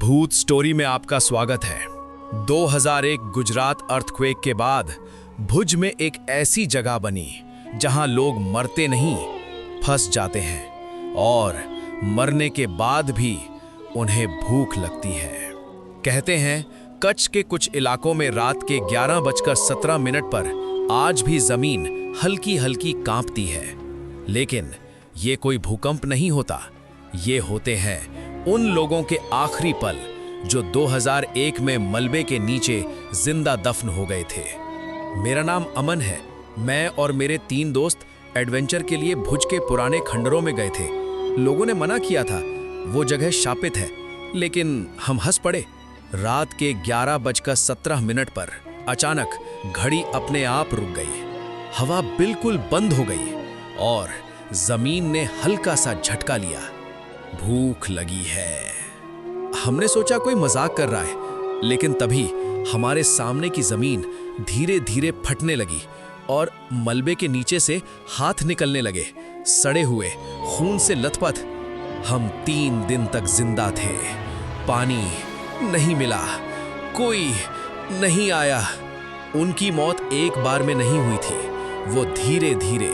भूत स्टोरी में आपका स्वागत है। 2001 गुजरात अर्थक्वेक के बाद भुज में एक ऐसी जगह बनी जहां लोग मरते नहीं, फंस जाते हैं और मरने के बाद भी उन्हें भूख लगती है। कहते हैं कच्छ के कुछ इलाकों में रात के 11:17 पर आज भी जमीन हल्की हल्की कांपती है। लेकिन ये कोई भूकंप नहीं होता, ये होते हैं उन लोगों के आखिरी पल जो 2001 में मलबे के नीचे जिंदा दफन हो गए थे। मेरा नाम अमन है। मैं और मेरे 3 दोस्त एडवेंचर के लिए भुज के पुराने खंडरों में गए थे। लोगों ने मना किया था, वो जगह शापित है, लेकिन हम हंस पड़े। रात के 11:17 पर अचानक घड़ी अपने आप रुक गई, हवा बिल्कुल बंद हो गई और जमीन ने हल्का सा झटका लिया। भूख लगी है। हमने सोचा कोई मजाक कर रहा है, लेकिन तभी हमारे सामने की जमीन धीरे धीरे फटने लगी और मलबे के नीचे से हाथ निकलने लगे, सड़े हुए, खून से लथपथ। हम 3 दिन तक जिंदा थे। पानी नहीं मिला, कोई नहीं आया। उनकी मौत एक बार में नहीं हुई थी, वो धीरे धीरे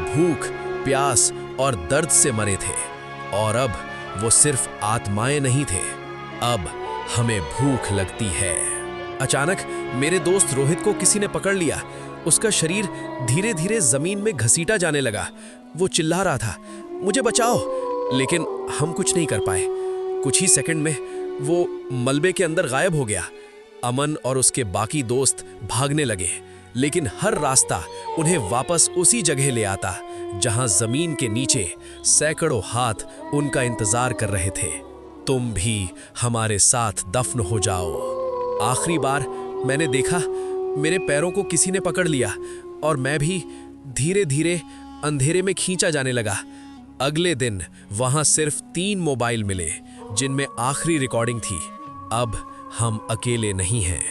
भूख, प्यास और दर्द से मरे थे। और अब वो सिर्फ आत्माएं नहीं थे, अब हमें भूख लगती है। अचानक मेरे दोस्त रोहित को किसी ने पकड़ लिया। उसका शरीर धीरे धीरे जमीन में घसीटा जाने लगा। वो चिल्ला रहा था, मुझे बचाओ, लेकिन हम कुछ नहीं कर पाए। कुछ ही सेकंड में वो मलबे के अंदर गायब हो गया। अमन और उसके बाकी दोस्त भागने लगे, लेकिन हर रास्ता उन्हें वापस उसी जगह ले आता जहां जमीन के नीचे सैकड़ों हाथ उनका इंतजार कर रहे थे। तुम भी हमारे साथ दफन हो जाओ। आखिरी बार मैंने देखा, मेरे पैरों को किसी ने पकड़ लिया और मैं भी धीरे धीरे अंधेरे में खींचा जाने लगा। अगले दिन वहां सिर्फ 3 मोबाइल मिले जिनमें आखिरी रिकॉर्डिंग थी। अब हम अकेले नहीं हैं।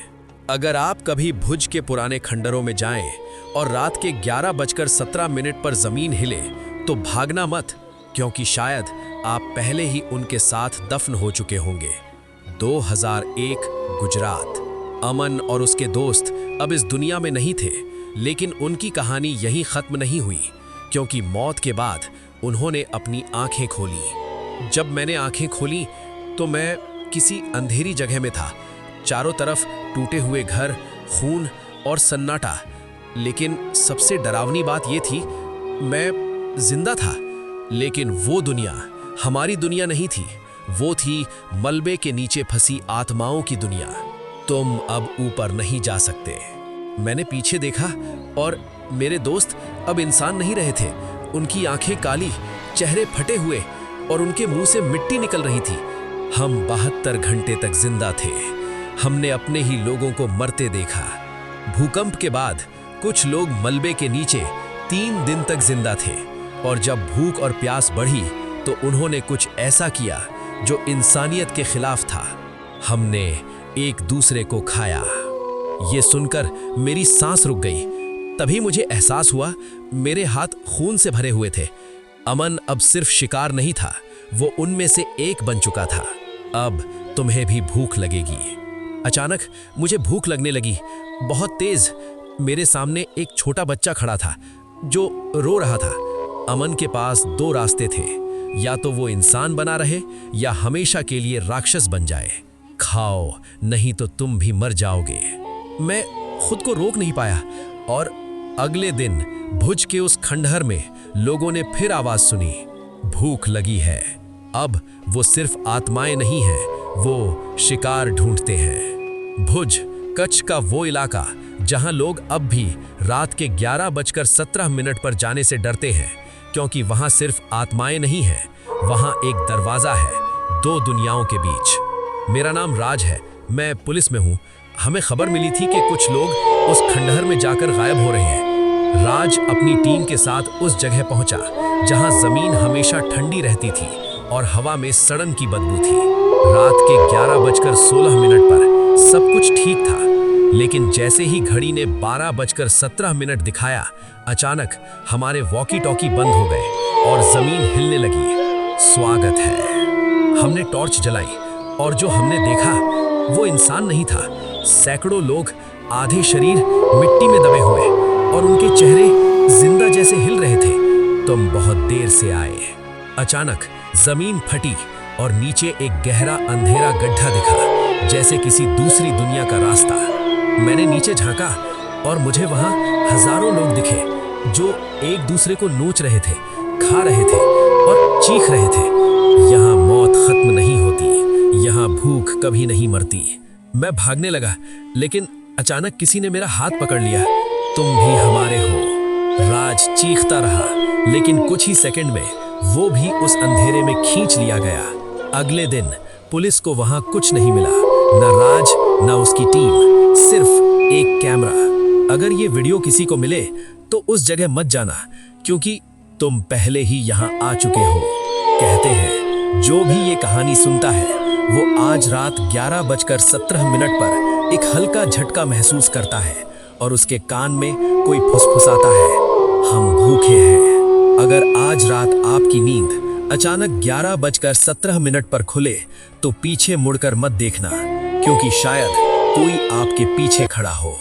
अगर आप कभी भुज के पुराने खंडरों में जाएं और रात के 11:17 पर जमीन हिले तो भागना मत, क्योंकि शायद आप पहले ही उनके साथ दफन हो चुके होंगे। 2001 गुजरात। अमन और उसके दोस्त अब इस दुनिया में नहीं थे, लेकिन उनकी कहानी यहीं खत्म नहीं हुई, क्योंकि मौत के बाद उन्होंने अपनी आंखें खोली। जब मैंने आंखें खोली तो मैं किसी अंधेरी जगह में था। चारों तरफ टूटे हुए घर, खून और सन्नाटा। लेकिन सबसे डरावनी बात यह थी, मैं जिंदा था, लेकिन वो दुनिया हमारी दुनिया नहीं थी। वो थी मलबे के नीचे फंसी आत्माओं की दुनिया। तुम अब ऊपर नहीं जा सकते। मैंने पीछे देखा और मेरे दोस्त अब इंसान नहीं रहे थे। उनकी आंखें काली, चेहरे फटे हुए और उनके मुंह से मिट्टी निकल रही थी। हम 72 घंटे तक जिंदा थे। हमने अपने ही लोगों को मरते देखा। भूकंप के बाद कुछ लोग मलबे के नीचे 3 दिन तक जिंदा थे, और जब भूख और प्यास बढ़ी तो उन्होंने कुछ ऐसा किया जो इंसानियत के खिलाफ था। हमने एक दूसरे को खाया। ये सुनकर मेरी सांस रुक गई। तभी मुझे एहसास हुआ, मेरे हाथ खून से भरे हुए थे। अमन अब सिर्फ शिकार नहीं था, वो उनमें से एक बन चुका था। अब तुम्हें भी भूख लगेगी। अचानक मुझे भूख लगने लगी, बहुत तेज। मेरे सामने एक छोटा बच्चा खड़ा था जो रो रहा था। अमन के पास 2 रास्ते थे, या तो वो इंसान बना रहे या हमेशा के लिए राक्षस बन जाए। खाओ, नहीं तो तुम भी मर जाओगे। मैं खुद को रोक नहीं पाया और अगले दिन भुज के उस खंडहर में लोगों ने फिर आवाज सुनी, भूख लगी है। अब वो सिर्फ आत्माएं नहीं हैं, वो शिकार ढूंढते हैं। भुज कच्छ का वो इलाका जहां लोग अब भी रात के 11:17 पर जाने से डरते हैं, क्योंकि वहां सिर्फ आत्माएं नहीं हैं, वहां एक दरवाजा है 2 दुनियाओं के बीच। मेरा नाम राज है, मैं पुलिस में हूं। हमें खबर मिली थी कि कुछ लोग उस खंडहर में जाकर गायब हो रहे हैं। राज अपनी टीम के साथ उस जगह पहुंचा जहां जमीन हमेशा ठंडी रहती थी और हवा में सड़न की बदबू थी। रात के 11:16 पर सब कुछ ठीक था, लेकिन जैसे ही घड़ी ने 12:17 दिखाया, अचानक हमारे वॉकी टॉकी बंद हो गए और जमीन हिलने लगी। स्वागत है। हमने टॉर्च जलाई और जो हमने देखा वो इंसान नहीं था। सैकड़ों लोग, आधे शरीर मिट्टी में दबे हुए और उनके चेहरे जिंदा जैसे हिल रहे थे। तुम बहुत देर से आए। अचानक जमीन फटी और नीचे एक गहरा अंधेरा गड्ढा दिखा, जैसे किसी दूसरी दुनिया का रास्ता। मैंने नीचे झांका और मुझे वहां हजारों लोग दिखे जो एक दूसरे को नोच रहे थे, खा रहे थे और चीख रहे थे। यहाँ मौत खत्म नहीं होती, यहाँ भूख कभी नहीं मरती। मैं भागने लगा, लेकिन अचानक किसी ने मेरा हाथ पकड़ लिया। तुम भी हमारे हो। राज चीखता रहा, लेकिन कुछ ही सेकंड में वो भी उस अंधेरे में खींच लिया गया। अगले दिन पुलिस को वहां कुछ नहीं मिला, न राज न उसकी टीम, सिर्फ एक कैमरा। अगर ये वीडियो किसी को मिले तो उस जगह मत जाना, क्योंकि तुम पहले ही यहाँ आ चुके हो। कहते हैं जो भी ये कहानी सुनता है वो आज रात 11:17 पर एक हल्का झटका महसूस करता है और उसके कान में कोई फुसफुसाता है, हम भूखे हैं। अगर आज रात आपकी नींद अचानक 11:17 पर खुले तो पीछे मुड़कर मत देखना, क्योंकि शायद कोई आपके पीछे खड़ा हो।